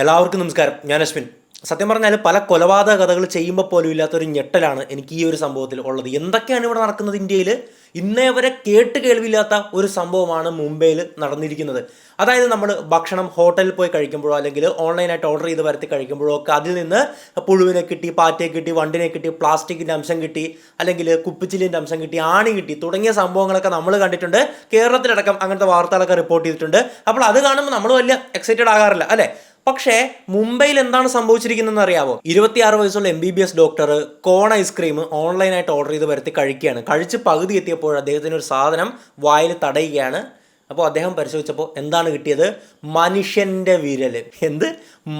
എല്ലാവർക്കും നമസ്കാരം. ഞാൻ അശ്വിൻ. സത്യം പറഞ്ഞാൽ പല കൊലപാതക കഥകൾ ചെയ്യുമ്പോൾ പോലും ഇല്ലാത്തൊരു ഞെട്ടലാണ് എനിക്ക് ഈ ഒരു സംഭവത്തിൽ ഉള്ളത്. എന്തൊക്കെയാണ് ഇവിടെ നടക്കുന്നത് ഇന്ത്യയിൽ? ഇന്നേ വരെ കേട്ട് കേൾവില്ലാത്ത ഒരു സംഭവമാണ് മുംബൈയിൽ നടന്നിരിക്കുന്നത്. അതായത് നമ്മൾ ഭക്ഷണം ഹോട്ടലിൽ പോയി കഴിക്കുമ്പോഴോ അല്ലെങ്കിൽ ഓൺലൈനായിട്ട് ഓർഡർ ചെയ്ത് വരുത്തി കഴിക്കുമ്പോഴോ ഒക്കെ അതിൽ നിന്ന് പുഴുവിനെ കിട്ടി, പാറ്റയെ കിട്ടി, വണ്ടിനെ കിട്ടി, പ്ലാസ്റ്റിക്കിൻ്റെ അംശം കിട്ടി, അല്ലെങ്കിൽ കുപ്പിച്ചിലിൻ്റെ അംശം കിട്ടി, ആണി കിട്ടി തുടങ്ങിയ സംഭവങ്ങളൊക്കെ നമ്മൾ കണ്ടിട്ടുണ്ട്. കേരളത്തിലടക്കം അങ്ങനത്തെ വാർത്തകളൊക്കെ റിപ്പോർട്ട് ചെയ്തിട്ടുണ്ട്. അപ്പോൾ അത് കാണുമ്പോൾ നമ്മൾ വലിയ എക്സൈറ്റഡ് ആകാറില്ല അല്ലേ? പക്ഷേ മുംബൈയിൽ എന്താണ് സംഭവിച്ചിരിക്കുന്നതെന്ന് അറിയാമോ? 26 വയസ്സുള്ള MBBS ഡോക്ടർ കോൺ ഐസ്ക്രീം ഓൺലൈനായിട്ട് ഓർഡർ ചെയ്ത് വരുത്തി കഴിക്കുകയാണ്. കഴിച്ച് പകുതി എത്തിയപ്പോൾ അദ്ദേഹത്തിന് ഒരു സാധനം വായിൽ തടയുകയാണ്. അപ്പോൾ അദ്ദേഹം പരിശോധിച്ചപ്പോൾ എന്താണ് കിട്ടിയത്? മനുഷ്യൻ്റെ വിരല്.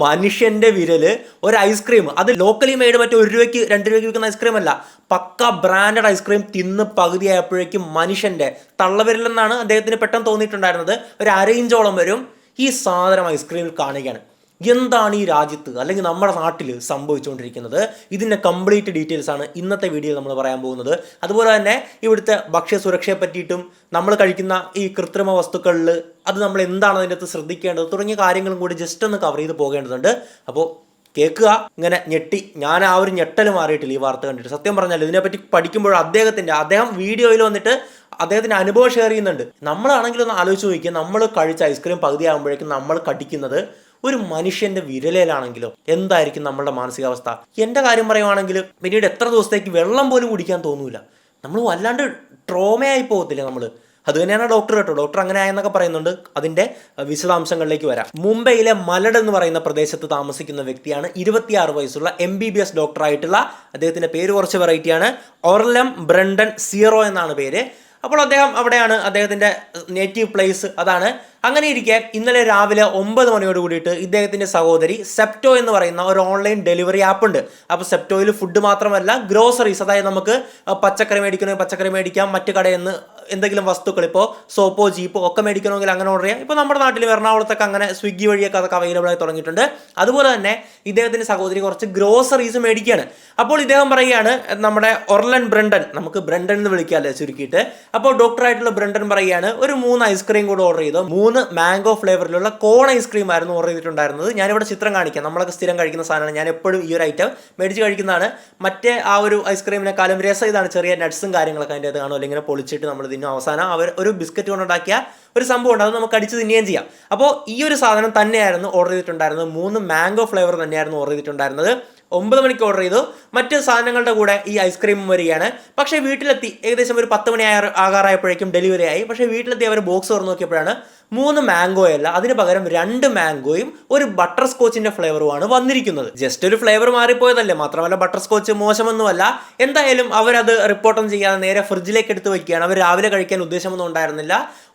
മനുഷ്യൻ്റെ വിരല്. ഒരു ഐസ്ക്രീം, അത് ലോക്കലി മെയ്ഡ്, മറ്റേ 1 രൂപയ്ക്ക് 2 രൂപയ്ക്ക് വിൽക്കുന്ന ഐസ്ക്രീം അല്ല, പക്ക ബ്രാൻഡഡ് ഐസ്ക്രീം തിന്ന് പകുതിയായപ്പോഴേക്കും മനുഷ്യൻ്റെ തള്ളവിരലെന്നാണ് അദ്ദേഹത്തിന് പെട്ടെന്ന് തോന്നിയിട്ടുണ്ടായിരുന്നത്. ഒരു 1/2 ഇഞ്ചോളം വരും ഈ സാധനം ഐസ്ക്രീമിൽ കാണുകയാണ്. എന്താണ് ഈ രാജ്യത്ത് അല്ലെങ്കിൽ നമ്മുടെ നാട്ടിൽ സംഭവിച്ചുകൊണ്ടിരിക്കുന്നത്? ഇതിൻ്റെ കംപ്ലീറ്റ് ഡീറ്റെയിൽസ് ആണ് ഇന്നത്തെ വീഡിയോയിൽ നമ്മൾ പറയാൻ പോകുന്നത്. അതുപോലെ തന്നെ ഇവിടുത്തെ ഭക്ഷ്യസുരക്ഷയെ പറ്റിയിട്ടും നമ്മൾ കഴിക്കുന്ന ഈ കൃത്രിമ വസ്തുക്കളിൽ അത് നമ്മൾ എന്താണ് അതിൻ്റെ അകത്ത് ശ്രദ്ധിക്കേണ്ടത് തുടങ്ങിയ കാര്യങ്ങളും കൂടി ജസ്റ്റ് ഒന്ന് കവർ ചെയ്ത് പോകേണ്ടതുണ്ട്. അപ്പോൾ കേൾക്കുക, ഇങ്ങനെ ഞെട്ടി. ഞാൻ ആ ഒരു ഞെട്ടൽ മാറിയിട്ടില്ല ഈ വാർത്ത കണ്ടിട്ട്. സത്യം പറഞ്ഞാൽ ഇതിനെപ്പറ്റി പഠിക്കുമ്പോൾ അദ്ദേഹം വീഡിയോയിൽ വന്നിട്ട് അദ്ദേഹത്തിൻ്റെ അനുഭവം ഷെയർ ചെയ്യുന്നുണ്ട്. നമ്മളാണെങ്കിലും ഒന്ന് ആലോചിച്ച് നോക്കിയാൽ, നമ്മൾ കഴിച്ച ഐസ്ക്രീം പകുതി ആകുമ്പോഴേക്കും നമ്മൾ കടിക്കുന്നത് ഒരു മനുഷ്യൻ്റെ വിരലിലാണെങ്കിലോ എന്തായിരിക്കും നമ്മളുടെ മാനസികാവസ്ഥ? എൻ്റെ കാര്യം പറയുവാണെങ്കിൽ പിന്നീട് എത്ര ദിവസത്തേക്ക് വെള്ളം പോലും കുടിക്കാൻ തോന്നൂല. നമ്മൾ വല്ലാണ്ട് ട്രോമയായി പോകത്തില്ലേ നമ്മൾ? അത് തന്നെയാണ് ഡോക്ടർ കേട്ടോ. ഡോക്ടർ അങ്ങനെ ആയെന്നൊക്കെ പറയുന്നുണ്ട്. അതിൻ്റെ വിശദാംശങ്ങളിലേക്ക് വരാം. മുംബൈയിലെ മലഡ് എന്ന് പറയുന്ന പ്രദേശത്ത് താമസിക്കുന്ന വ്യക്തിയാണ് 26 വയസ്സുള്ള MBBS ഡോക്ടറായിട്ടുള്ള അദ്ദേഹത്തിൻ്റെ പേര് കുറച്ച് വെറൈറ്റിയാണ്. ഓർലം ബ്രണ്ടൻ സീറോ എന്നാണ് പേര്. അപ്പോൾ അദ്ദേഹം അവിടെയാണ്, അദ്ദേഹത്തിൻ്റെ നേറ്റീവ് പ്ലേസ് അതാണ്. അങ്ങനെ ഇരിക്കെ ഇന്നലെ രാവിലെ 9 മണിയോട് കൂടിയിട്ട് ഇദ്ദേഹത്തിൻ്റെ സഹോദരി സെപ്റ്റോ എന്ന് പറയുന്ന ഒരു ഓൺലൈൻ ഡെലിവറി ആപ്പ് ഉണ്ട്. അപ്പോൾ സെപ്റ്റോയിൽ ഫുഡ് മാത്രമല്ല ഗ്രോസറീസ്, അതായത് നമുക്ക് പച്ചക്കറി മേടിക്കണമെങ്കിൽ പച്ചക്കറി മേടിക്കാം, മറ്റു കടയിൽ നിന്ന് എന്തെങ്കിലും വസ്തുക്കൾ, ഇപ്പോൾ സോപ്പോ ജീപ്പോ ഒക്കെ മേടിക്കണമെങ്കിൽ അങ്ങനെ ഓർഡർ ചെയ്യാം. ഇപ്പോൾ നമ്മുടെ നാട്ടിൽ എറണാകുളത്തൊക്കെ അങ്ങനെ സ്വിഗ്ഗി വഴിയൊക്കെ അതൊക്കെ അവൈലബിൾ ആയി തുടങ്ങിയിട്ടുണ്ട്. അതുപോലെ തന്നെ ഇദ്ദേഹത്തിൻ്റെ സഹോദരി കുറച്ച് ഗ്രോസറീസ് മേടിക്കുകയാണ്. അപ്പോൾ ഇദ്ദേഹം പറയുകയാണ്, നമ്മുടെ ഒർലൻ ബ്രണ്ടൻ, നമുക്ക് ബ്രണ്ടൻ എന്ന് വിളിക്കാമല്ലേ ചുരുക്കിയിട്ട്. അപ്പോൾ ഡോക്ടറായിട്ടുള്ള ബ്രണ്ടൻ പറയുകയാണ്, ഒരു 3 ഐസ്ക്രീം കൂടെ ഓർഡർ ചെയ്തു. 3 മാംഗോ ഫ്ലേവറിലുള്ള കോൺ ഐസ്ക്രീം ആയിരുന്നു ഓർഡർ ചെയ്തിട്ടുണ്ടായിരുന്നത്. ഞാനിവിടെ ചിത്രം കാണിക്കാം. നമ്മളൊക്കെ സ്ഥിരം കഴിക്കുന്ന സാധനമാണ്. ഞാൻ എപ്പോഴും ഈ ഒരു ഐറ്റം മേടിച്ച് കഴിക്കുന്നതാണ്. മറ്റേ ആ ഒരു ഐസ്ക്രീമിനെക്കാളും രസം ഇതാണ്. ചെറിയ നട്ട്സും കാര്യങ്ങളൊക്കെ അതിൻ്റെ അത് കാണും, അല്ലെങ്കിൽ ഇങ്ങനെ പൊളിച്ചിട്ട് നമ്മൾ തിന്നും. അവസാനം അവർ ഒരു ബിസ്ക്കറ്റ് കൊണ്ടുണ്ടാക്കിയ ഒരു സംഭവം ഉണ്ട്, അത് നമുക്ക് അടിച്ച് തിന്നുകയും ചെയ്യാം. അപ്പോൾ ഈ ഒരു സാധനം തന്നെയായിരുന്നു ഓർഡർ ചെയ്തിട്ടുണ്ടായിരുന്നത്. 3 മാംഗോ ഫ്ലേവർ തന്നെയായിരുന്നു ഓർഡർ ചെയ്തിട്ടുണ്ടായിരുന്നത്. 9 മണിക്ക് ഓർഡർ ചെയ്തു. മറ്റ് സാധനങ്ങളുടെ കൂടെ ഈ ഐസ്ക്രീം വരികയാണ്. പക്ഷേ വീട്ടിലെത്തി ഏകദേശം ഒരു 10 മണി ആകാറായപ്പോഴേക്കും ഡെലിവറി ആയി. പക്ഷേ വീട്ടിലെത്തി അവർ ബോക്സ് തുറന്ന് നോക്കിയപ്പോഴാണ് 3 മാംഗോയല്ല, അതിന് പകരം 2 മാംഗോയും ഒരു ബട്ടർ സ്കോച്ചിന്റെ ഫ്ലേവറുമാണ് വന്നിരിക്കുന്നത്. ജസ്റ്റ് ഒരു ഫ്ലേവർ മാറിപ്പോയതല്ലേ, മാത്രമല്ല ബട്ടർ സ്കോച്ച് മോശമൊന്നുമല്ല. എന്തായാലും അവരത് റിപ്പോർട്ടൊന്നും ചെയ്യാതെ നേരെ ഫ്രിഡ്ജിലേക്ക് എടുത്ത് വയ്ക്കുകയാണ്. അവർ രാവിലെ കഴിക്കാൻ ഉദ്ദേശമൊന്നും ഉണ്ടായിരുന്നില്ല.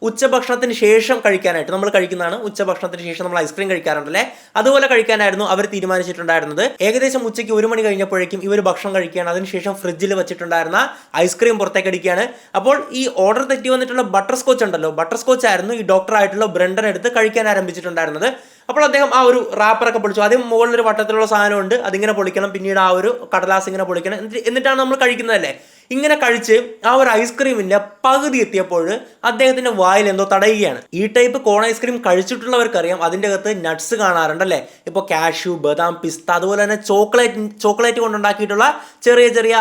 ഉച്ചഭക്ഷണത്തിന് ശേഷം കഴിക്കാനായിട്ട്, നമ്മൾ കഴിക്കുന്നതാണ് ഉച്ചഭക്ഷണത്തിന് ശേഷം നമ്മൾ ഐസ്ക്രീം കഴിക്കാറുണ്ടല്ലേ, അതുപോലെ കഴിക്കാനായിരുന്നു അവർ തീരുമാനിച്ചിട്ടുണ്ടായിരുന്നത്. ഏകദേശം ഉച്ചയ്ക്ക് 1 മണി കഴിഞ്ഞപ്പോഴേക്കും ഇവർ ഭക്ഷണം കഴിക്കുകയാണ്. അതിനുശേഷം ഫ്രിഡ്ജിൽ വെച്ചിട്ടുണ്ടായിരുന്ന ഐസ്ക്രീം പുറത്തേക്ക് അടിക്കുകയാണ്. അപ്പോൾ ഈ ഓർഡർ തെറ്റി വന്നിട്ടുള്ള ബട്ടർ സ്കോച്ച് ഉണ്ടല്ലോ, ബട്ടർ സ്കോച്ച് ആയിരുന്നു ഈ ഡോക്ടറായിട്ടുള്ള ബ്രണ്ടൻ എടുത്ത് കഴിക്കാൻ ആരംഭിച്ചിട്ടുണ്ടായിരുന്നത്. അപ്പോൾ അദ്ദേഹം ആ ഒരു റാപ്പറൊക്കെ പൊളിച്ചു. ആദ്യം മുകളിലൊരു വട്ടത്തിലുള്ള സാധനമുണ്ട്, അതിങ്ങനെ പൊളിക്കണം, പിന്നീട് ആ ഒരു കടലാസ് ഇങ്ങനെ പൊളിക്കണം, എന്നിട്ടാണ് നമ്മൾ കഴിക്കുന്നതല്ലേ. ഇങ്ങനെ കഴിച്ച് ആ ഒരു ഐസ്ക്രീമിൻ്റെ പകുതി എത്തിയപ്പോൾ അദ്ദേഹത്തിൻ്റെ വായിൽ എന്തോ തടയുകയാണ്. ഈ ടൈപ്പ് കോൺ ഐസ്ക്രീം കഴിച്ചിട്ടുള്ളവർക്കറിയാം, അതിൻ്റെ അകത്ത് നട്ട്സ് കാണാറുണ്ടല്ലേ. ഇപ്പോൾ കാഷ്യൂ, ബദാം, പിസ്ത, അതുപോലെ തന്നെ ചോക്ലേറ്റ് കൊണ്ടുണ്ടാക്കിയിട്ടുള്ള ചെറിയ ചെറിയ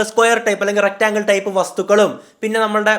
സ്ക്വയർ ടൈപ്പ് അല്ലെങ്കിൽ റെക്റ്റാങ്കിൾ ടൈപ്പ് വസ്തുക്കളും, പിന്നെ നമ്മളുടെ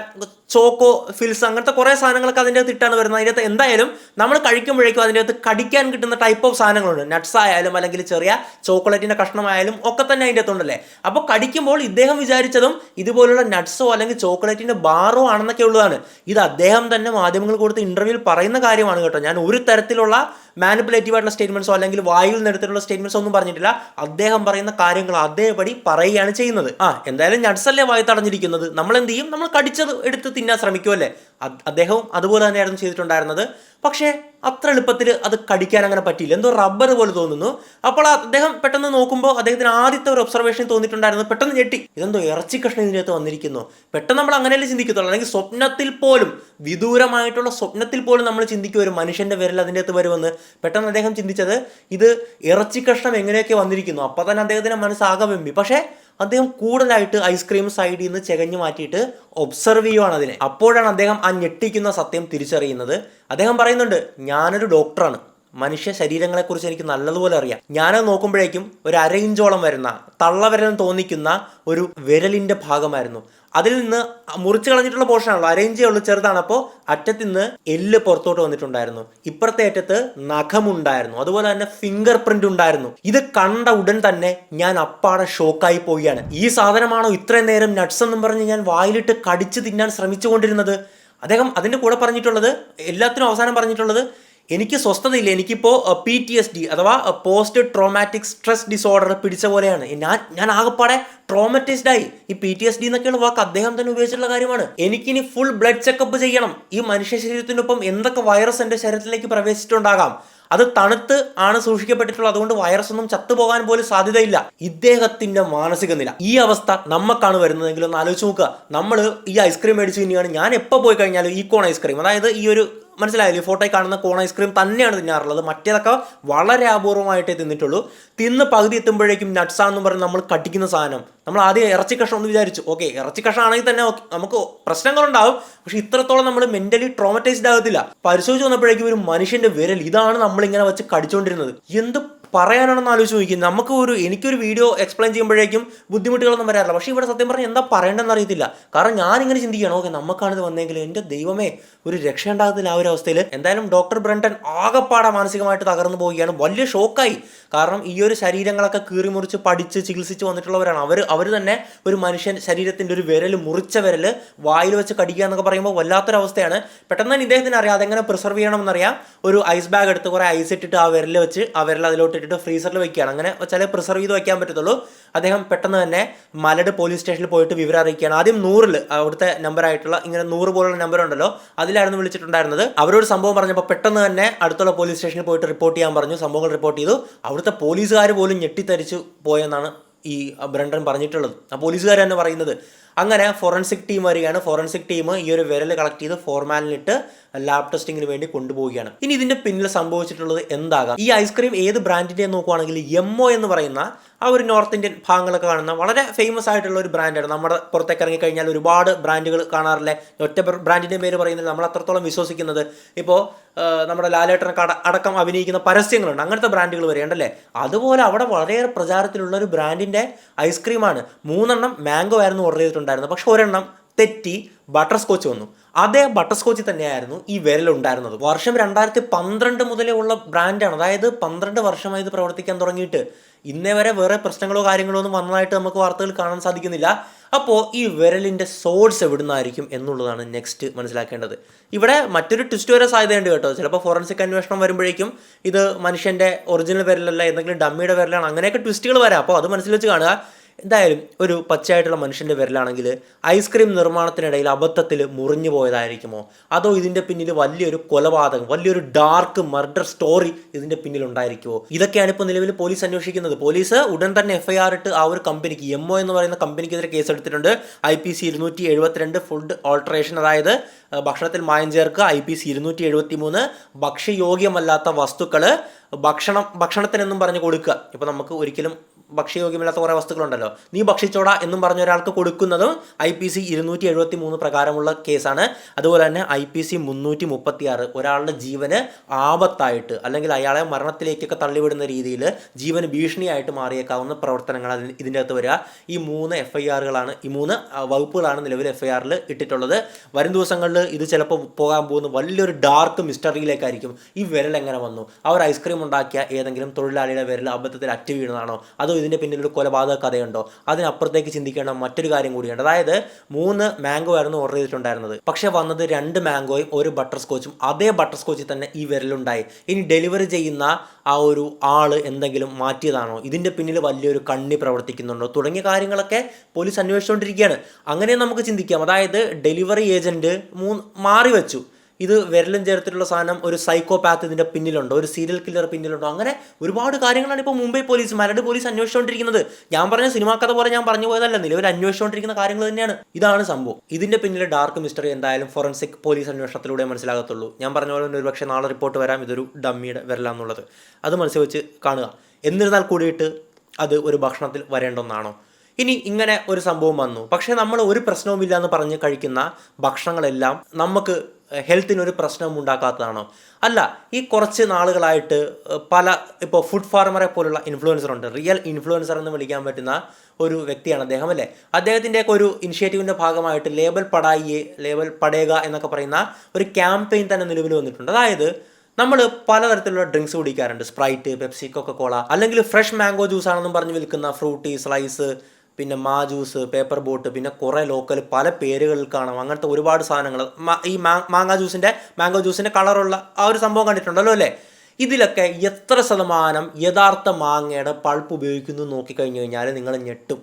ചോക്കോ ഫിൽസ്, അങ്ങനത്തെ കുറേ സാധനങ്ങളൊക്കെ അതിൻ്റെ അകത്ത് ഇട്ടാണ് വരുന്നത്. അതിൻ്റെ അകത്ത് എന്തായാലും നമ്മൾ കഴിക്കുമ്പോഴേക്കും അതിൻ്റെ അകത്ത് കടിക്കാൻ കിട്ടുന്ന ടൈപ്പ് ഓഫ് സാധനങ്ങളുണ്ട്. നട്ട്സ് ആയാലും അല്ലെങ്കിൽ ചെറിയ ചോക്ലേറ്റിൻ്റെ കഷ്ണമായാലും ഒക്കെ തന്നെ അതിൻ്റെ അകത്തുണ്ടല്ലേ. അപ്പോൾ കടിക്കുമ്പോൾ ഇദ്ദേഹം വിചാരിച്ചതും ഇതുപോലുള്ള നട്ട്സോ അല്ലെങ്കിൽ ചോക്ലേറ്റിൻ്റെ ബാറോ ആണെന്നൊക്കെ ഉള്ളതാണ്. ഇത് അദ്ദേഹം തന്നെ മാധ്യമങ്ങൾ കൊടുത്ത് ഇന്റർവ്യൂവിൽ പറയുന്ന കാര്യമാണ് കേട്ടോ. ഞാൻ ഒരു തരത്തിലുള്ള മാനിപ്പുലേറ്റീവ് ആയിട്ടുള്ള സ്റ്റേറ്റ്മെന്റ്സോ അല്ലെങ്കിൽ വായിൽ നിന്നെടുത്തിട്ടുള്ള സ്റ്റേറ്റ്മെന്റ്സോ ഒന്നും പറഞ്ഞിട്ടില്ല. അദ്ദേഹം പറയുന്ന കാര്യങ്ങൾ അതേപടി പറയുകയാണ് ചെയ്യുന്നത്. എന്തായാലും നട്ട്സ് അല്ലേ വായി തടഞ്ഞിരിക്കുന്നത്, നമ്മൾ എന്ത് ചെയ്യും? നമ്മൾ കടിച്ചത് എടുത്ത് തിന്നാൻ ശ്രമിക്കുമല്ലേ. അദ്ദേഹവും അതുപോലെ തന്നെയായിരുന്നു ചെയ്തിട്ടുണ്ടായിരുന്നത്. പക്ഷേ അത്ര എളുപ്പത്തിൽ അത് കടിക്കാൻ അങ്ങനെ പറ്റിയില്ല, എന്തോ റബ്ബർ പോലെ തോന്നുന്നു. അപ്പോൾ അദ്ദേഹം പെട്ടെന്ന് നോക്കുമ്പോൾ അദ്ദേഹത്തിന് ആദ്യത്തെ ഒരു ഒബ്സർവേഷൻ തോന്നിയിട്ടുണ്ടായിരുന്നു, പെട്ടെന്ന് ഞെട്ടി, ഇതെന്തോ ഇറച്ചി കഷ്ണം ഇതിനകത്ത് വന്നിരിക്കുന്നു. പെട്ടെന്ന് നമ്മൾ അങ്ങനെയല്ലേ ചിന്തിക്കത്തുള്ളൂ, അല്ലെങ്കിൽ സ്വപ്നത്തിൽ പോലും, വിദൂരമായിട്ടുള്ള സ്വപ്നത്തിൽ പോലും നമ്മൾ ചിന്തിക്കും ഒരു മനുഷ്യൻ്റെ വിരൽ അതിൻ്റെ അകത്ത് വരുമെന്ന്. പെട്ടെന്ന് അദ്ദേഹം ചിന്തിച്ചത് ഇത് ഇറച്ചി കഷ്ണം എങ്ങനെയൊക്കെ വന്നിരിക്കുന്നു. അപ്പോൾ തന്നെ അദ്ദേഹത്തിൻ്റെ മനസ്സാകെ വെമ്പി. പക്ഷേ അദ്ദേഹം കൂടുതലായിട്ട് ഐസ്ക്രീം സൈഡിൽ നിന്ന് ചെകഞ്ഞു മാറ്റിയിട്ട് ഒബ്സർവ് ചെയ്യുവാണ് അതിനെ. അപ്പോഴാണ് അദ്ദേഹം ആ ഞെട്ടിക്കുന്ന സത്യം തിരിച്ചറിയുന്നത്. അദ്ദേഹം പറയുന്നുണ്ട്, ഞാനൊരു ഡോക്ടറാണ്, മനുഷ്യ ശരീരങ്ങളെക്കുറിച്ച് എനിക്ക് നല്ലതുപോലെ അറിയാം. ഞാനത് നോക്കുമ്പോഴേക്കും ഒരു അരയിഞ്ചോളം വരുന്ന തള്ളവിരലെന്ന് തോന്നിക്കുന്ന ഒരു വിരലിൻ്റെ ഭാഗമായിരുന്നു. അതിൽ നിന്ന് മുറിച്ച് കളഞ്ഞിട്ടുള്ള പോർഷനാണല്ലോ, അരയിഞ്ചേ ഉള്ളൂ, ചെറുതാണ്. അപ്പോൾ അറ്റത്ത് നിന്ന് എല്ല് പുറത്തോട്ട് വന്നിട്ടുണ്ടായിരുന്നു. ഇപ്പുറത്തെ അറ്റത്ത് നഖമുണ്ടായിരുന്നു. അതുപോലെ തന്നെ ഫിംഗർ പ്രിന്റ് ഉണ്ടായിരുന്നു. ഇത് കണ്ട ഉടൻ തന്നെ ഞാൻ അപ്പാടെ ഷോക്കായി പോവുകയാണ്. ഈ സാധനമാണോ ഇത്രയും നേരം നട്ട്സ് എന്നും പറഞ്ഞ് ഞാൻ വായിലിട്ട് കടിച്ച് തിന്നാൻ ശ്രമിച്ചുകൊണ്ടിരുന്നത്? അദ്ദേഹം അതിൻ്റെ കൂടെ പറഞ്ഞിട്ടുള്ളത്, എല്ലാത്തിനും അവസാനം പറഞ്ഞിട്ടുള്ളത്, എനിക്ക് സ്വസ്ഥതയില്ല, എനിക്കിപ്പോൾ PTSD അഥവാ പോസ്റ്റ് ട്രോമാറ്റിക് സ്ട്രെസ് ഡിസോർഡർ പിടിച്ച പോലെയാണ്. ഞാൻ ആകെപ്പാടെ ട്രോമറ്റൈസ്ഡ് ആയി. ഈ PTSD എന്നൊക്കെയുള്ള വാക്ക് അദ്ദേഹം തന്നെ ഉപയോഗിച്ചിട്ടുള്ള കാര്യമാണ്. എനിക്കിനി ഫുൾ ബ്ലഡ് ചെക്കപ്പ് ചെയ്യണം. ഈ മനുഷ്യ ശരീരത്തിനൊപ്പം എന്തൊക്കെ വൈറസ് എൻ്റെ ശരീരത്തിലേക്ക് പ്രവേശിച്ചിട്ടുണ്ടാകാം. അത് തണുത്ത് ആണ് സൂക്ഷിക്കപ്പെട്ടിട്ടുള്ളത്. അതുകൊണ്ട് വൈറസ് ഒന്നും ചത്തുപോകാൻ പോലും സാധ്യതയില്ല. ഇദ്ദേഹത്തിന്റെ മാനസിക നില, ഈ അവസ്ഥ നമുക്കാണ് വരുന്നതെങ്കിലും ഒന്ന് ആലോചിച്ച് നോക്കുക. നമ്മൾ ഈ ഐസ്ക്രീം മേടിച്ചു തന്നെയാണ് ഞാൻ എപ്പോൾ പോയി കഴിഞ്ഞാലും ഈ കോൺ ഐസ്ക്രീം, അതായത് ഈ ഒരു മനസ്സിലായില്ലേ, ഫോട്ടോയിൽ കാണുന്ന കോൺ ഐസ്ക്രീം തന്നെയാണ് തിന്നാറുള്ളത്. മറ്റേതൊക്കെ വളരെ അപൂർവമായിട്ടേ തിന്നിട്ടുള്ളൂ. തിന്ന് പകുതി എത്തുമ്പോഴേക്കും നട്ട്സാന്ന് പറഞ്ഞ് നമ്മൾ കടിക്കുന്ന സാധനം, നമ്മൾ ആദ്യം ഇറച്ചി കഷ്ണം ഒന്ന് വിചാരിച്ചു, ഓക്കെ ഇറച്ചി കഷ്ണം ആണെങ്കിൽ തന്നെ നമുക്ക് പ്രശ്നങ്ങളുണ്ടാവും, പക്ഷെ ഇത്രത്തോളം നമ്മൾ മെന്റലി ട്രോമറ്റൈസ്ഡ് ആകത്തില്ല. പരിശോധിച്ച് വന്നപ്പോഴേക്കും ഒരു മനുഷ്യന്റെ വിരൽ, ഇതാണ് നമ്മളിങ്ങനെ വെച്ച് കടിച്ചുകൊണ്ടിരുന്നത്. എന്ത് പറയാനാണെന്ന് ആലോചിച്ച് നോക്കി. എനിക്കൊരു വീഡിയോ എക്സ്പ്ലെയിൻ ചെയ്യുമ്പോഴേക്കും ബുദ്ധിമുട്ടുകളൊന്നും വരാറില്ല. പക്ഷേ ഇവിടെ സത്യം പറഞ്ഞാൽ എന്താ പറയേണ്ടതെന്ന് അറിയത്തില്ല. കാരണം ഞാനിങ്ങനെ ചിന്തിക്കുകയാണ്, ഓക്കെ നമുക്കാണിത് വന്നെങ്കിൽ എൻ്റെ ദൈവമേ ഒരു രക്ഷ ഉണ്ടാകത്തില്ല ആ ഒരു അവസ്ഥയിൽ. എന്തായാലും ഡോക്ടർ ബ്രണ്ടൻ ആകെപ്പാടെ മാനസികമായിട്ട് തകർന്നു പോവുകയാണ്. വലിയ ഷോക്കായി. കാരണം ഈ ഒരു ശരീരങ്ങളൊക്കെ കീറി മുറിച്ച് പഠിച്ച് ചികിത്സിച്ച് വന്നിട്ടുള്ളവരാണ്. അവർ തന്നെ ഒരു മനുഷ്യൻ ശരീരത്തിൻ്റെ ഒരു വിരൽ, മുറിച്ച വിരൽ വായിൽ വെച്ച് കടിക്കുക എന്നൊക്കെ പറയുമ്പോൾ വല്ലാത്തൊരവസ്ഥയാണ്. പെട്ടെന്ന് തന്നെ ഇദ്ദേഹത്തിന് അറിയാം അതെങ്ങനെ പ്രിസർവ് ചെയ്യണമെന്നറിയാം. ഒരു ഐസ് ബാഗ് എടുത്ത് കുറേ ഐസ് ഇട്ടിട്ട് ആ വിരൽ വെച്ച് ആ വിരൽ അതിലോട്ട് ഫ്രീസറിൽ വെക്കുകയാണ്. അങ്ങനെ വെച്ചാൽ പ്രിസർവ് ചെയ്ത് വയ്ക്കാൻ പറ്റത്തുള്ളൂ. അദ്ദേഹം പെട്ടെന്ന് തന്നെ മലട് പോലീസ് സ്റ്റേഷനിൽ പോയിട്ട് വിവരം അറിയിക്കുകയാണ്. ആദ്യം 100 അവിടുത്തെ നമ്പറായിട്ടുള്ള ഇങ്ങനെ 100 പോലുള്ള നമ്പർ ഉണ്ടല്ലോ, അതിലായിരുന്നു വിളിച്ചിട്ടുണ്ടായിരുന്നത്. അവരോട് സംഭവം പറഞ്ഞപ്പോൾ പെട്ടെന്ന് തന്നെ അടുത്തുള്ള പോലീസ് സ്റ്റേഷനിൽ പോയിട്ട് റിപ്പോർട്ട് ചെയ്യാൻ പറഞ്ഞു. സംഭവങ്ങൾ റിപ്പോർട്ട് ചെയ്തു. അവിടുത്തെ പോലീസുകാർ പോലും ഞെട്ടിത്തരിച്ചു പോയെന്നാണ് ഈ ബ്രണ്ടൻ പറഞ്ഞിട്ടുള്ളത്. ആ പോലീസുകാർ തന്നെ പറയുന്നത്. അങ്ങനെ ഫോറൻസിക് ടീം വരികയാണ്. ഫോറൻസിക് ടീം ഈ ഒരു വിരൽ കളക്ട് ചെയ്ത് ഫോർമാലിനിട്ട് ലാബ് ടെസ്റ്റിങ്ങിന് വേണ്ടി കൊണ്ടുപോവുകയാണ്. ഇനി ഇതിന്റെ പിന്നിൽ സംഭവിച്ചിട്ടുള്ളത് എന്താകാം? ഈ ഐസ്ക്രീം ഏത് ബ്രാൻഡിന്റെ നോക്കുവാണെങ്കിൽ എമ്മോ എന്ന് പറയുന്ന ആ ഒരു നോർത്ത് ഇന്ത്യൻ ഭാഗങ്ങളൊക്കെ കാണുന്ന വളരെ ഫേമസ് ആയിട്ടുള്ള ഒരു ബ്രാൻഡാണ്. നമ്മുടെ പുറത്തേക്ക് ഇറങ്ങിക്കഴിഞ്ഞാൽ ഒരുപാട് ബ്രാൻഡുകൾ കാണാറില്ലേ? ഒറ്റ ബ്രാൻഡിൻ്റെ പേര് പറയുന്നത് നമ്മൾ അത്രത്തോളം വിശ്വസിക്കുന്നത്. ഇപ്പോൾ നമ്മുടെ ലാലേട്ടനൊക്കെ അടക്കം അഭിനയിക്കുന്ന പരസ്യങ്ങളുണ്ട്, അങ്ങനത്തെ ബ്രാൻഡുകൾ വരെയുണ്ടല്ലേ. അതുപോലെ അവിടെ വളരെയേറെ പ്രചാരത്തിലുള്ള ഒരു ബ്രാൻഡിൻ്റെ ഐസ്ക്രീമാണ്. 3 മാംഗോ ആയിരുന്നു ഓർഡർ ചെയ്തിട്ടുണ്ടായിരുന്നത്. പക്ഷെ ഒരെണ്ണം തെറ്റി ബട്ടർ സ്കോച്ച് വന്നു. അതേ ബട്ടർ സ്കോച്ച് തന്നെയായിരുന്നു ഈ വിരലുണ്ടായിരുന്നത്. വർഷം 2012 മുതലേ ഉള്ള ബ്രാൻഡാണ്. അതായത് 12 വർഷമായി ഇത് പ്രവർത്തിക്കാൻ തുടങ്ങിയിട്ട് ഇന്നേ വരെ വേറെ പ്രശ്നങ്ങളോ കാര്യങ്ങളോ ഒന്നും വന്നതായിട്ട് നമുക്ക് വാർത്തകൾ കാണാൻ സാധിക്കുന്നില്ല. അപ്പോൾ ഈ വിരലിൻ്റെ സോഴ്സ് എവിടുന്നായിരിക്കും എന്നുള്ളതാണ് നെക്സ്റ്റ് മനസ്സിലാക്കേണ്ടത്. ഇവിടെ മറ്റൊരു ട്വിസ്റ്റ് വരെ സാധ്യതയുണ്ട് കേട്ടോ. ചിലപ്പോൾ ഫോറൻസിക് അന്വേഷണം വരുമ്പോഴേക്കും ഇത് മനുഷ്യൻ്റെ ഒറിജിനൽ വിരലല്ല, എന്തെങ്കിലും ഡമ്മിയുടെ വിരലാണ്, അങ്ങനെയൊക്കെ ട്വിസ്റ്റുകൾ വരാം. അപ്പോൾ അത് മനസ്സിൽ വെച്ച് കാണുക. എന്തായാലും ഒരു പച്ചയായിട്ടുള്ള മനുഷ്യൻ്റെ വിരലാണെങ്കിൽ ഐസ്ക്രീം നിർമ്മാണത്തിനിടയിൽ അബദ്ധത്തിൽ മുറിഞ്ഞു പോയതായിരിക്കുമോ, അതോ ഇതിൻ്റെ പിന്നിൽ വലിയൊരു കൊലപാതകം, വലിയൊരു ഡാർക്ക് മർഡർ സ്റ്റോറി ഇതിൻ്റെ പിന്നിലുണ്ടായിരിക്കുമോ? ഇതൊക്കെയാണ് ഇപ്പോൾ നിലവിൽ പോലീസ് അന്വേഷിക്കുന്നത്. പോലീസ് ഉടൻ തന്നെ FIR ഇട്ട് ആ ഒരു കമ്പനിക്ക്, എമ്മോ എന്ന് പറയുന്ന കമ്പനിക്കെതിരെ കേസെടുത്തിട്ടുണ്ട്. IPC 272 ഫുഡ് ഓൾട്ടറേഷൻ, അതായത് ഭക്ഷണത്തിൽ മായം ചേർക്കുക. IPC 273 ഭക്ഷ്യയോഗ്യമല്ലാത്ത വസ്തുക്കൾ ഭക്ഷണത്തിനെന്നും പറഞ്ഞ് കൊടുക്കുക. ഇപ്പോൾ നമുക്ക് ഒരിക്കലും ഭക്ഷ്യയോഗ്യമല്ലാത്ത കുറേ വസ്തുക്കളുണ്ടല്ലോ, നീ ഭക്ഷിച്ചോടാ എന്നും പറഞ്ഞ ഒരാൾക്ക് കൊടുക്കുന്നതും IPC 273 പ്രകാരമുള്ള കേസാണ്. അതുപോലെ തന്നെ IPC 336 ഒരാളുടെ ജീവന് ആപത്തായിട്ട് അല്ലെങ്കിൽ അയാളെ മരണത്തിലേക്കൊക്കെ തള്ളിവിടുന്ന രീതിയിൽ ജീവന് ഭീഷണിയായിട്ട് മാറിയേക്കാവുന്ന പ്രവർത്തനങ്ങൾ ഇതിൻ്റെ അകത്ത് വരിക. ഈ 3 FIRകളാണ്, ഈ 3 വകുപ്പുകളാണ് നിലവിൽ FIRൽ ഇട്ടിട്ടുള്ളത്. വരും ദിവസങ്ങളിൽ ഇത് ചിലപ്പോൾ പോകാൻ പോകുന്ന വലിയൊരു ഡാർക്ക് മിസ്റ്ററിയിലേക്കായിരിക്കും. ഈ വിരൽ എങ്ങനെ വന്നു? അവർ ഐസ്ക്രീം ഉണ്ടാക്കിയ ഏതെങ്കിലും തൊഴിലാളിയുടെ വിരൽ അബദ്ധത്തിൽ അറ്റ് വീണതാണോ, അതോ ഇതിൻ്റെ പിന്നിലൊരു കൊലപാതക കഥയുണ്ടോ? അതിനപ്പുറത്തേക്ക് ചിന്തിക്കേണ്ട മറ്റൊരു കാര്യം കൂടിയുണ്ട്. അതായത് 3 മാംഗോ ആയിരുന്നു ഓർഡർ ചെയ്തിട്ടുണ്ടായിരുന്നത്. പക്ഷേ വന്നത് 2 മാംഗോയും 1 ബട്ടർ സ്കോച്ചും. അതേ ബട്ടർ സ്കോച്ചിൽ തന്നെ ഈ വിരലുണ്ടായി. ഇനി ഡെലിവറി ചെയ്യുന്ന ആ ഒരു ആള് എന്തെങ്കിലും മാറ്റിയതാണോ, ഇതിൻ്റെ പിന്നിൽ വലിയൊരു കണ്ണി പ്രവർത്തിക്കുന്നുണ്ടോ തുടങ്ങിയ കാര്യങ്ങളൊക്കെ പോലീസ് അന്വേഷിച്ചുകൊണ്ടിരിക്കുകയാണ്. അങ്ങനെ നമുക്ക് ചിന്തിക്കാം. അതായത് ഡെലിവറി ഏജൻറ്റ് മാറി വെച്ചു. ഇത് വിരലും ചേർത്തിട്ടുള്ള സാധനം ഒരു സൈക്കോപാത്ത് ഇതിൻ്റെ പിന്നിലുണ്ടോ, ഒരു സീരിയൽ കില്ലർ പിന്നിലുണ്ടോ, അങ്ങനെ ഒരുപാട് കാര്യങ്ങളാണ് ഇപ്പോൾ മുംബൈ പോലീസ്, മലട് പോലീസ് അന്വേഷിച്ചുകൊണ്ടിരിക്കുന്നത്. ഞാൻ പറഞ്ഞ സിനിമാ കഥ പോലെ ഞാൻ പറഞ്ഞു പോയതല്ല, നിലവിൽ അന്വേഷിച്ചുകൊണ്ടിരിക്കുന്ന കാര്യങ്ങൾ തന്നെയാണ്. ഇതാണ് സംഭവം. ഇതിൻ്റെ പിന്നിലെ ഡാർക്ക് മിസ്റ്ററി എന്തായാലും ഫോറൻസിക് പോലീസ് അന്വേഷണത്തിലൂടെ മനസ്സിലാകത്തുള്ളൂ. ഞാൻ പറഞ്ഞ പോലെ തന്നെ ഒരുപക്ഷെ നാളെ റിപ്പോർട്ട് വരാം ഇതൊരു ഡമ്മിയുടെ വിരലാന്നുള്ളത്. അത് മനസ്സിൽ വെച്ച് കാണുക. എന്നിരുന്നാൽ കൂടിയിട്ട് അത് ഒരു ഭക്ഷണത്തിൽ വരേണ്ട ഒന്നാണോ? ഇനി ഇങ്ങനെ ഒരു സംഭവം വന്നു, പക്ഷേ നമ്മൾ ഒരു പ്രശ്നവുമില്ല എന്ന് പറഞ്ഞ് കഴിക്കുന്ന ഭക്ഷണങ്ങളെല്ലാം നമുക്ക് ഹെൽത്തിനൊരു പ്രശ്നവും ഉണ്ടാക്കാത്തതാണോ? അല്ല. ഈ കുറച്ച് നാളുകളായിട്ട് പല ഇപ്പോൾ ഫുഡ് ഫാർമറെ പോലുള്ള ഇൻഫ്ലുവൻസർ ഉണ്ട്. റിയൽ ഇൻഫ്ലുവൻസർ എന്ന് വിളിക്കാൻ പറ്റുന്ന ഒരു വ്യക്തിയാണ് അദ്ദേഹം, അല്ലേ? അദ്ദേഹത്തിൻ്റെയൊക്കെ ഒരു ഇനിഷ്യേറ്റീവിൻ്റെ ഭാഗമായിട്ട് ലേബൽ പടായിയെ ലേബൽ പടേക എന്നൊക്കെ പറയുന്ന ഒരു ക്യാമ്പയിൻ തന്നെ നിലവിൽ വന്നിട്ടുണ്ട്. അതായത് നമ്മൾ പലതരത്തിലുള്ള ഡ്രിങ്ക്സ് കുടിക്കാറുണ്ട്. സ്പ്രൈറ്റ്, പെപ്സി, കൊക്കക്കോള, അല്ലെങ്കിൽ ഫ്രഷ് മാംഗോ ജ്യൂസ് ആണെന്നും പറഞ്ഞ് വിൽക്കുന്ന ഫ്രൂട്ടി, സ്ലൈസ്, പിന്നെ മാ ജ്യൂസ്, പേപ്പർ ബോട്ട്, പിന്നെ കുറേ ലോക്കൽ പല പേരുകളിൽ കാണാം. അങ്ങനത്തെ ഒരുപാട് സാധനങ്ങൾ. ഈ മാംഗോ ജ്യൂസിൻ്റെ കളറുള്ള ആ ഒരു സംഭവം കണ്ടിട്ടുണ്ടല്ലോ, അല്ലേ? ഇതിലൊക്കെ എത്ര ശതമാനം യഥാർത്ഥ മാങ്ങയുടെ പൾപ്പ് ഉപയോഗിക്കുന്നു നോക്കിക്കഴിഞ്ഞു കഴിഞ്ഞാൽ നിങ്ങൾ ഞെട്ടും.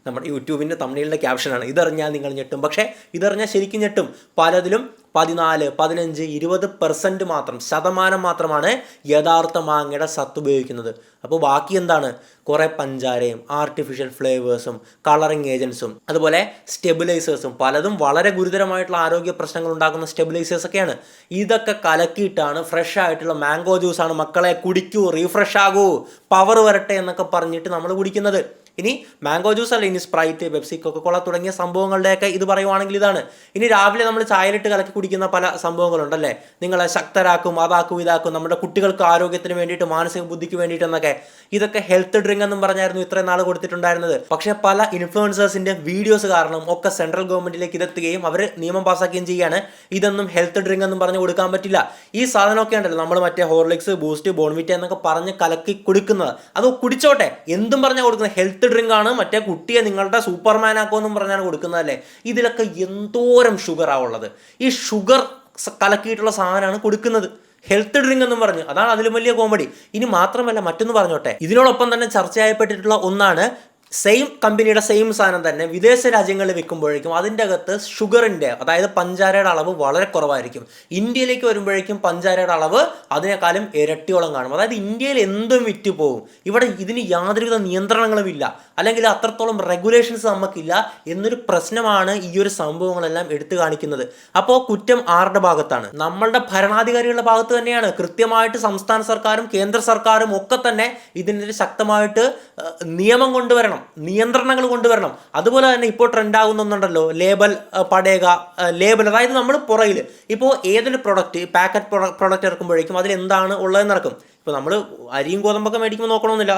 നമ്മുടെ യൂട്യൂബിൻ്റെ തമ്മിലിൻ്റെ ക്യാപ്ഷനാണ്. ഇതറിഞ്ഞാൽ നിങ്ങൾ ഞെട്ടും. പക്ഷേ ഇതറിഞ്ഞാൽ ശരിക്കും ഞെട്ടും. പലതിലും 14, 15, 20% മാത്രം ശതമാനം മാത്രമാണ് യഥാർത്ഥ മാങ്ങയുടെ സത്ത് ഉപയോഗിക്കുന്നത്. അപ്പോൾ ബാക്കി എന്താണ്? കുറേ പഞ്ചാരയും ആർട്ടിഫിഷ്യൽ ഫ്ലേവേഴ്സും കളറിങ് ഏജൻസും അതുപോലെ സ്റ്റെബിലൈസേഴ്സും, പലതും വളരെ ഗുരുതരമായിട്ടുള്ള ആരോഗ്യ പ്രശ്നങ്ങൾ ഉണ്ടാക്കുന്ന സ്റ്റെബിലൈസേഴ്സൊക്കെയാണ്. ഇതൊക്കെ കലക്കിയിട്ടാണ് ഫ്രഷ് ആയിട്ടുള്ള മാംഗോ ജ്യൂസാണ് മക്കളെ കുടിക്കൂ, റീഫ്രഷ് ആകൂ, പവർ വരട്ടെ എന്നൊക്കെ പറഞ്ഞിട്ട് നമ്മൾ കുടിക്കുന്നത്. ഇനി മാംഗോ ജ്യൂസ് അല്ല, ഇനി സ്പ്രൈറ്റ്, പെപ്സി, കൊക്കക്കോള തുടങ്ങിയ സംഭവങ്ങളുടെയൊക്കെ ഇത് പറയുവാണെങ്കിൽ ഇതാണ്. ഇനി രാവിലെ നമ്മൾ ചായയിലിട്ട് കലക്കി കുടിക്കുന്ന പല സംഭവങ്ങളുണ്ടല്ലേ, നിങ്ങളെ ശക്തരാക്കും, അതാക്കും, ഇതാക്കും, നമ്മുടെ കുട്ടികൾക്ക് ആരോഗ്യത്തിന് വേണ്ടിയിട്ട്, മാനസിക ബുദ്ധിക്ക് വേണ്ടിയിട്ടെന്നൊക്കെ. ഇതൊക്കെ ഹെൽത്ത് ഡ്രിങ്ക് എന്നും പറഞ്ഞായിരുന്നു ഇത്രയും നാൾ കൊടുത്തിട്ടുണ്ടായിരുന്നത്. പക്ഷേ പല ഇൻഫ്ലുവൻസേഴ്സിൻ്റെ വീഡിയോസ് കാരണം ഒക്കെ സെൻട്രൽ ഗവൺമെൻറ്റിലേക്ക് ഇതെത്തുകയും അവർ നിയമം പാസ്സാക്കുകയും ചെയ്യുകയാണ്. ഇതൊന്നും ഹെൽത്ത് ഡ്രിങ്ക് എന്നും പറഞ്ഞ് കൊടുക്കാൻ പറ്റില്ല. ഈ സാധനമൊക്കെ ഉണ്ടല്ലോ, നമ്മൾ മറ്റേ ഹോർലിക്സ്, ബൂസ്റ്റ്, ബോൺവിറ്റ എന്നൊക്കെ പറഞ്ഞ് കലക്കി കൊടുക്കുന്നത്, അത് കുടിച്ചോട്ടെ എന്തും പറഞ്ഞാൽ കൊടുക്കുന്നത് ഹെൽത്ത് ഡ്രിങ്ക് ആണ്, മറ്റേ കുട്ടിയെ നിങ്ങളുടെ സൂപ്പർമാൻ ആക്കുമെന്നും പറഞ്ഞാണ് കൊടുക്കുന്നതല്ലേ. ഇതിലൊക്കെ എന്തോരം ഷുഗറാണ് ഉള്ളത്. ഈ ഷുഗർ കലക്കിയിട്ടുള്ള സാധനമാണ് കൊടുക്കുന്നത് ഹെൽത്ത് ഡ്രിങ്ക് എന്നും പറഞ്ഞു. അതാണ് അതിലും വലിയ കോമഡി. ഇനി മാത്രമല്ല മറ്റൊന്ന് പറഞ്ഞോട്ടെ, ഇതിനോടൊപ്പം തന്നെ ചർച്ചയായപ്പെട്ടിട്ടുള്ള ഒന്നാണ് സെയിം കമ്പനിയുടെ സെയിം സാധനം തന്നെ വിദേശ രാജ്യങ്ങളിൽ വിൽക്കുമ്പോഴേക്കും അതിൻ്റെ അകത്ത് ഷുഗറിൻ്റെ, അതായത് പഞ്ചാരയുടെ അളവ് വളരെ കുറവായിരിക്കും. ഇന്ത്യയിലേക്ക് വരുമ്പോഴേക്കും പഞ്ചാരയുടെ അളവ് അതിനേക്കാളും ഇരട്ടിയോളം കാണും. അതായത് ഇന്ത്യയിൽ എന്തും വിറ്റ് പോകും. ഇവിടെ ഇതിന് യാതൊരുവിധ നിയന്ത്രണങ്ങളും ഇല്ല, അല്ലെങ്കിൽ അത്രത്തോളം റെഗുലേഷൻസ് നമുക്കില്ല എന്നൊരു പ്രശ്നമാണ് ഈ ഒരു സംഭവങ്ങളെല്ലാം എടുത്തു കാണിക്കുന്നത്. അപ്പോൾ കുറ്റം ആരുടെ ഭാഗത്താണ്? നമ്മളുടെ ഭരണാധികാരികളുടെ ഭാഗത്ത് തന്നെയാണ്. കൃത്യമായിട്ട് സംസ്ഥാന സർക്കാരും കേന്ദ്ര സർക്കാരും ഒക്കെ തന്നെ ഇതിനെതിരെ ശക്തമായിട്ട് നിയമം കൊണ്ടുവരണം, നിയന്ത്രണങ്ങൾ കൊണ്ടുവരണം. അതുപോലെ തന്നെ ഇപ്പോൾ ട്രെൻഡ് ആകുന്നുണ്ടല്ലോ ലേബൽ പടേക, ലേബൽ. അതായത് നമ്മൾ പുറകിൽ ഇപ്പോൾ ഏതൊരു പ്രൊഡക്റ്റ് പാക്കറ്റ് പ്രൊഡക്റ്റ് ഇറക്കുമ്പോഴേക്കും അതിൽ എന്താണ് ഉള്ളതെന്ന് ഇറക്കും. ഇപ്പോൾ നമ്മൾ അരിയും ഗോതമ്പൊക്കെ മേടിക്കുമ്പോൾ നോക്കണമെന്നില്ല,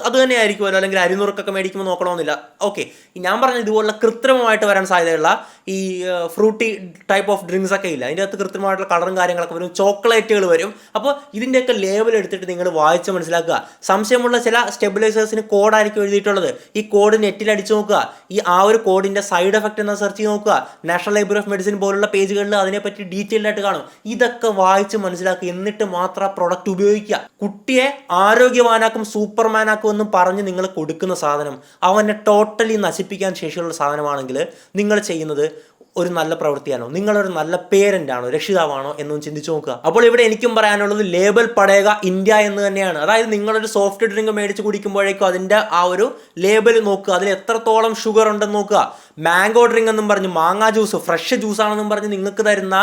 അത് തന്നെ ആയിരിക്കുമല്ലോ. അല്ലെങ്കിൽ അരിനുറുക്കൊക്കെ മേടിക്കുമ്പോൾ നോക്കണമെന്നില്ല. ഓക്കെ, ഞാൻ പറഞ്ഞ ഇതുപോലുള്ള കൃത്രിമമായിട്ട് വരാൻ സാധ്യതയുള്ള ഈ ഫ്രൂട്ടി ടൈപ്പ് ഓഫ് ഡ്രിങ്ക്സ് ഒക്കെ ഇല്ല, അതിൻ്റെ അകത്ത് കൃത്രിമമായിട്ടുള്ള കളറും കാര്യങ്ങളൊക്കെ വരും, ചോക്ലേറ്റുകൾ വരും. അപ്പോൾ ഇതിൻ്റെയൊക്കെ ലേബൽ എടുത്തിട്ട് നിങ്ങൾ വായിച്ച് മനസ്സിലാക്കുക. സംശയമുള്ള ചില സ്റ്റെബിലൈസേഴ്സിന് കോഡായിരിക്കും എഴുതിയിട്ടുള്ളത്. ഈ കോഡ് നെറ്റിൽ അടിച്ചു നോക്കുക. ആ ഒരു കോഡിൻ്റെ സൈഡ് എഫക്റ്റ് എന്ന് സെർച്ച് ചെയ്ത് നോക്കുക. നാഷണൽ ലൈബ്രറി ഓഫ് മെഡിസിൻ പോലുള്ള പേജുകളിൽ അതിനെപ്പറ്റി ഡീറ്റെയിൽഡ് ആയിട്ട് കാണും. ഇതൊക്കെ വായിച്ച് മനസ്സിലാക്കുക. എന്നിട്ട് മാത്രം പ്രൊഡക്റ്റ് ഉപയോഗിക്കുക. കുട്ടിയെ ആരോഗ്യവാനാക്കും, സൂപ്പർമാനാക്കും എന്ന് പറഞ്ഞ് നിങ്ങൾ കൊടുക്കുന്ന സാധനം അവനെ ടോട്ടലി നശിപ്പിക്കാൻ ശേഷിയുള്ള സാധനമാണെങ്കിൽ നിങ്ങൾ ചെയ്യുന്നത് ഒരു നല്ല പ്രവൃത്തിയാണോ? നിങ്ങളൊരു നല്ല പേരൻ്റ് ആണോ, രക്ഷിതാവാണോ എന്നും ചിന്തിച്ചു നോക്കുക. അപ്പോൾ ഇവിടെ എനിക്കും പറയാനുള്ളത് ലേബൽ പടേക ഇന്ത്യ എന്ന് തന്നെയാണ്. അതായത് നിങ്ങളൊരു സോഫ്റ്റ് ഡ്രിങ്ക് മേടിച്ച് കുടിക്കുമ്പോഴേക്കും അതിൻ്റെ ആ ഒരു ലേബൽ നോക്കുക, അതിൽ എത്രത്തോളം ഷുഗർ ഉണ്ടെന്ന് നോക്കുക. മാംഗോ ഡ്രിങ്ക് എന്നും പറഞ്ഞ്, മാങ്ങാ ജ്യൂസ്, ഫ്രഷ് ജ്യൂസ് ആണെന്നും പറഞ്ഞ് നിങ്ങൾക്ക് തരുന്ന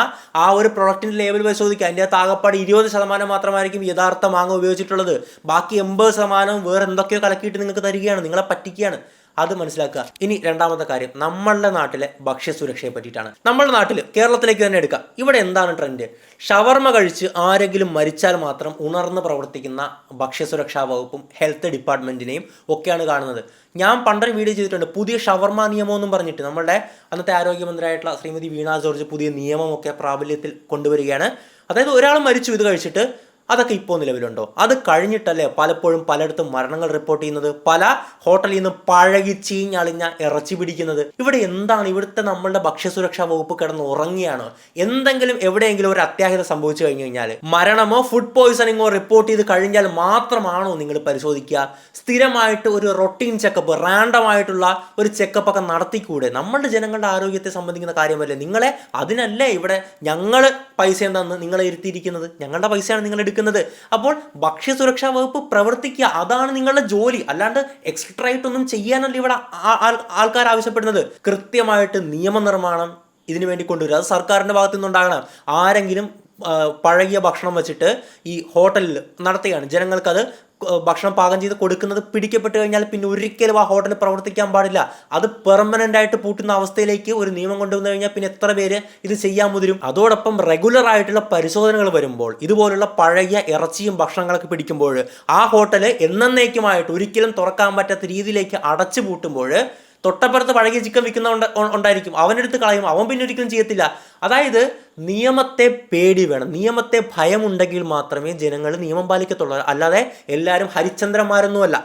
ആ ഒരു പ്രൊഡക്റ്റിൻ്റെ ലേബൽ പരിശോധിക്കുക. അതിൻ്റെ അകത്ത് ആകപ്പാട് 20% മാത്രമായിരിക്കും യഥാർത്ഥ മാങ്ങ ഉപയോഗിച്ചിട്ടുള്ളത്. ബാക്കി 80% വേറെ എന്തൊക്കെയോ കലക്കിയിട്ട് നിങ്ങൾക്ക് തരികയാണ്, നിങ്ങളെ പറ്റിക്കുകയാണ്. അത് മനസ്സിലാക്കുക. ഇനി രണ്ടാമത്തെ കാര്യം നമ്മളുടെ നാട്ടിലെ ഭക്ഷ്യസുരക്ഷയെ പറ്റിയിട്ടാണ്. നമ്മുടെ നാട്ടിൽ, കേരളത്തിലേക്ക് തന്നെ എടുക്കാം, ഇവിടെ എന്താണ് ട്രെൻഡ്? ഷവർമ കഴിച്ച് ആരെങ്കിലും മരിച്ചാൽ മാത്രം ഉണർന്ന് പ്രവർത്തിക്കുന്ന ഭക്ഷ്യസുരക്ഷാ വകുപ്പും ഹെൽത്ത് ഡിപ്പാർട്ട്മെൻറ്റിനെയും ഒക്കെയാണ് കാണുന്നത്. ഞാൻ പണ്ടൊരു വീഡിയോ ചെയ്തിട്ടുണ്ട്, പുതിയ ഷവർമ നിയമം എന്നും പറഞ്ഞിട്ട്. നമ്മളുടെ അന്നത്തെ ആരോഗ്യമന്ത്രിയായിട്ടുള്ള ശ്രീമതി വീണ ജോർജ് പുതിയ നിയമമൊക്കെ പ്രാബല്യത്തിൽ കൊണ്ടുവരികയാണ്. അതായത് ഒരാൾ മരിച്ചു ഇത് കഴിച്ചിട്ട്, അതൊക്കെ ഇപ്പോൾ നിലവിലുണ്ടോ? അത് കഴിഞ്ഞിട്ടല്ലേ പലപ്പോഴും പലയിടത്തും മരണങ്ങൾ റിപ്പോർട്ട് ചെയ്യുന്നത്, പല ഹോട്ടലിൽ നിന്ന് പഴകി ചീഞ്ഞളിഞ്ഞ ഇറച്ചി പിടിക്കുന്നത്. ഇവിടെ എന്താണ് ഇവിടുത്തെ നമ്മളുടെ ഭക്ഷ്യസുരക്ഷാ വകുപ്പ് കിടന്ന് ഉറങ്ങിയാണോ? എന്തെങ്കിലും എവിടെയെങ്കിലും ഒരു അത്യാഹിതം സംഭവിച്ചു കഴിഞ്ഞു കഴിഞ്ഞാൽ, മരണമോ ഫുഡ് പോയിസണിങ്ങോ റിപ്പോർട്ട് ചെയ്ത് കഴിഞ്ഞാൽ മാത്രമാണോ നിങ്ങൾ പരിശോധിക്കുക? സ്ഥിരമായിട്ട് ഒരു റൊട്ടീൻ ചെക്കപ്പ്, റാൻഡം ആയിട്ടുള്ള ഒരു ചെക്കപ്പ് ഒക്കെ നടത്തിക്കൂടെ? നമ്മളുടെ ജനങ്ങളുടെ ആരോഗ്യത്തെ സംബന്ധിക്കുന്ന കാര്യമല്ലേ. നിങ്ങളെ അതിനല്ലേ ഇവിടെ ഞങ്ങൾ പൈസ എന്താന്ന് നിങ്ങളെ ഇരുത്തിയിരിക്കുന്നത്, ഞങ്ങളുടെ പൈസയാണ് നിങ്ങൾ എടുക്കുന്നത്. അപ്പോൾ ഭക്ഷ്യസുരക്ഷാ വകുപ്പ് പ്രവർത്തിക്കുക, അതാണ് നിങ്ങളുടെ ജോലി. അല്ലാണ്ട് എക്സ്ട്രാ ആയിട്ടൊന്നും ചെയ്യാനല്ല ഇവിടെ ആൾക്കാർ ആവശ്യപ്പെടുന്നത്. കൃത്യമായിട്ട് നിയമനിർമ്മാണം ഇതിനു വേണ്ടി കൊണ്ടുവരിക. അത് സർക്കാരിൻ്റെ ഭാഗത്തു നിന്നുണ്ടാകണം. ആരെങ്കിലും പഴകിയ ഭക്ഷണം വെച്ചിട്ട് ഈ ഹോട്ടലിൽ നടത്തുകയാണ്, ജനങ്ങൾക്കത് ഭക്ഷണം പാകം ചെയ്ത് കൊടുക്കുന്നത് പിടിക്കപ്പെട്ട് കഴിഞ്ഞാൽ പിന്നെ ഒരിക്കലും ആ ഹോട്ടൽ പ്രവർത്തിക്കാൻ പാടില്ല. അത് പെർമനന്റ് ആയിട്ട് പൂട്ടുന്ന അവസ്ഥയിലേക്ക് ഒരു നിയമം കൊണ്ടുവന്നു കഴിഞ്ഞാൽ പിന്നെ എത്ര പേര് ഇത് ചെയ്യാൻ മുതിരും? അതോടൊപ്പം റെഗുലർ ആയിട്ടുള്ള പരിശോധനകൾ വരുമ്പോൾ ഇതുപോലുള്ള പഴയ ഇറച്ചിയും ഭക്ഷണങ്ങളൊക്കെ പിടിക്കുമ്പോൾ ആ ഹോട്ടൽ എന്നേക്കുമായിട്ട് ഒരിക്കലും തുറക്കാൻ പറ്റാത്ത രീതിയിലേക്ക് അടച്ചു പൂട്ടുമ്പോൾ തൊട്ടപ്പുറത്ത് പഴകിയ ചിക്കൻ വിൽക്കുന്ന ഉണ്ടായിരിക്കും, അവനെടുത്ത് കളയും, അവൻ പിന്നെ ഒരിക്കലും ചെയ്യത്തില്ല. അതായത് നിയമത്തെ പേടി വേണം, നിയമത്തെ ഭയമുണ്ടെങ്കിൽ മാത്രമേ ജനങ്ങൾ നിയമം പാലിക്കത്തുള്ളൂ. അല്ലാതെ എല്ലാവരും ഹരിചന്ദ്രന്മാരൊന്നുമല്ല.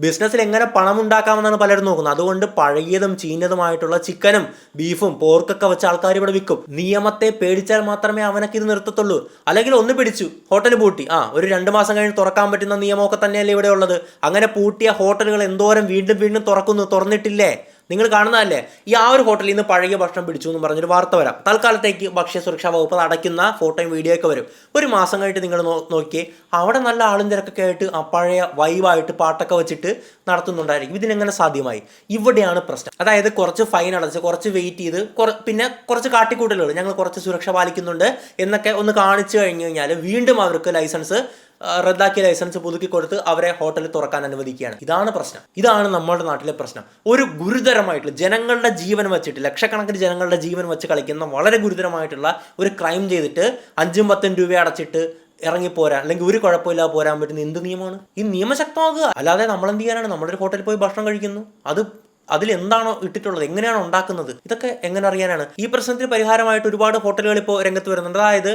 ബിസിനസ്സിൽ എങ്ങനെ പണം ഉണ്ടാക്കാമെന്നാണ് പലരും നോക്കുന്നത്. അതുകൊണ്ട് പഴകിയതും ചീഞ്ഞതുമായിട്ടുള്ള ചിക്കനും ബീഫും പോർക്കൊക്കെ വെച്ച് ആൾക്കാർ ഇവിടെ വിൽക്കും. നിയമത്തെ പേടിച്ചാൽ മാത്രമേ അവനൊക്കെ ഇത് നിർത്തത്തുള്ളൂ. അല്ലെങ്കിൽ ഒന്ന് പിടിച്ചു ഹോട്ടൽ പൂട്ടി, ഒരു 2 മാസം കഴിഞ്ഞ് തുറക്കാൻ പറ്റുന്ന നിയമമൊക്കെ തന്നെയല്ലേ ഇവിടെ ഉള്ളത്. അങ്ങനെ പൂട്ടിയ ഹോട്ടലുകൾ എന്തോരം വീണ്ടും വീണ്ടും തുറന്നിട്ടില്ലേ? നിങ്ങൾ കാണുന്നതല്ലേ. ആ ഒരു ഹോട്ടലിൽ നിന്ന് പഴകിയ ഭക്ഷണം പിടിച്ചു എന്ന് പറഞ്ഞൊരു വാർത്ത വരാം. തൽക്കാലത്തേക്ക് ഭക്ഷ്യ സുരക്ഷാ വകുപ്പ് അത് അടയ്ക്കുന്ന ഫോട്ടോയും വീഡിയോ ഒക്കെ വരും. ഒരു മാസം കഴിഞ്ഞിട്ട് നിങ്ങൾ നോക്കിയേ, അവിടെ നല്ല ആളും തിരക്കൊക്കെ ആയിട്ട് ആ പഴയ വൈവായിട്ട് പാട്ടൊക്കെ വെച്ചിട്ട് നടത്തുന്നുണ്ടായിരിക്കും. ഇതിനെങ്ങനെ സാധ്യമായി? ഇവിടെയാണ് പ്രശ്നം. അതായത് കുറച്ച് ഫൈൻ അടച്ച്, കുറച്ച് വെയിറ്റ് ചെയ്ത്, പിന്നെ കുറച്ച് കാട്ടിക്കൂട്ടലുകൾ, ഞങ്ങൾ കുറച്ച് സുരക്ഷ പാലിക്കുന്നുണ്ട് എന്നൊക്കെ ഒന്ന് കാണിച്ചു കഴിഞ്ഞു കഴിഞ്ഞാൽ വീണ്ടും അവർക്ക് ലൈസൻസ് റദ്ദാക്കിയ ലൈസൻസ് പുതുക്കി കൊടുത്ത് അവരെ ഹോട്ടലിൽ തുറക്കാൻ അനുവദിക്കുകയാണ്. ഇതാണ് പ്രശ്നം. ഇതാണ് നമ്മുടെ നാട്ടിലെ പ്രശ്നം. ഒരു ഗുരുതരമായിട്ടുള്ള ജനങ്ങളുടെ ജീവൻ വെച്ചിട്ട്, ലക്ഷക്കണക്കിന് ജനങ്ങളുടെ ജീവൻ വെച്ച് കളിക്കുന്ന വളരെ ഗുരുതരമായിട്ടുള്ള ഒരു ക്രൈം ചെയ്തിട്ട് 5-10 രൂപ അടച്ചിട്ട് ഇറങ്ങിപ്പോരാൻ, അല്ലെങ്കിൽ ഒരു കുഴപ്പമില്ലാതെ പോരാൻ പറ്റുന്ന എന്ത് നിയമമാണ്? ഈ നിയമശക്തമാകുക. അല്ലാതെ നമ്മളെന്ത് ചെയ്യാനാണ്? നമ്മളൊരു ഹോട്ടലിൽ പോയി ഭക്ഷണം കഴിക്കുന്നു, അതിലെന്താണോ ഇട്ടിട്ടുള്ളത്, എങ്ങനെയാണോ ഉണ്ടാക്കുന്നത്, ഇതൊക്കെ എങ്ങനെ അറിയാനാണ്? ഈ പ്രശ്നത്തിന് പരിഹാരമായിട്ട് ഒരുപാട് ഹോട്ടലുകൾ ഇപ്പോൾ രംഗത്ത് വരുന്നുണ്ട്. അതായത്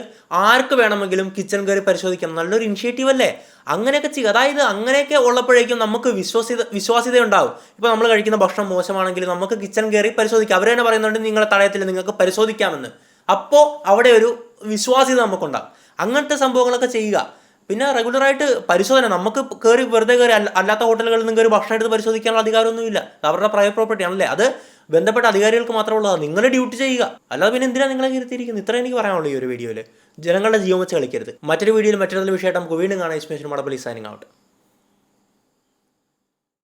ആർക്ക് വേണമെങ്കിലും കിച്ചൺ കയറി പരിശോധിക്കാം. നല്ലൊരു ഇനിഷ്യേറ്റീവ് അല്ലേ? അങ്ങനെയൊക്കെ ചെയ്യുക. അതായത് അങ്ങനെയൊക്കെ ഉള്ളപ്പോഴേക്കും നമുക്ക് വിശ്വാസ്യത ഉണ്ടാവും. ഇപ്പോൾ നമ്മൾ കഴിക്കുന്ന ഭക്ഷണം മോശമാണെങ്കിൽ നമുക്ക് കിച്ചൺ കയറി പരിശോധിക്കാം. അവർ തന്നെ പറയുന്നുണ്ട് നിങ്ങളെ തടയത്തില്ല, നിങ്ങൾക്ക് പരിശോധിക്കാമെന്ന്. അപ്പോൾ അവിടെ ഒരു വിശ്വാസ്യത നമുക്കുണ്ടാകും. അങ്ങനത്തെ സംഭവങ്ങളൊക്കെ ചെയ്യുക. പിന്നെ റെഗുലറായിട്ട് പരിശോധന, നമുക്ക് വെറുതെ കയറി അല്ലാത്ത ഹോട്ടലുകളിൽ നിന്ന് കയറി ഭക്ഷണം എടുത്ത് പരിശോധിക്കാനുള്ള അധികാരമൊന്നുമില്ല. അവരുടെ പ്രൈവറ്റ് പ്രോപ്പർട്ടി ആണല്ലേ, അത് ബന്ധപ്പെട്ട അധികാരികൾക്ക് മാത്രമേ ഉള്ളതാണ്. നിങ്ങൾ ഡ്യൂട്ടി ചെയ്യുക, അല്ലാതെ പിന്നെ എന്തിനാണ് നിങ്ങളെ കരുത്തിയിരിക്കുന്നത്? ഇത്ര എനിക്ക് പറയാനുള്ളൂ ഈ ഒരു വീഡിയോയിൽ. ജനങ്ങളുടെ ജീവൻ വെച്ച് കളിക്കരുത്. മറ്റൊരു വീഡിയോയിൽ മറ്റൊരു വിഷയമായിട്ട് നമുക്ക് വീണ്ടും കാണാം. ഇസ്മേഷൻ മടപ്പള്ളി സൈനിങ് ഔട്ട്.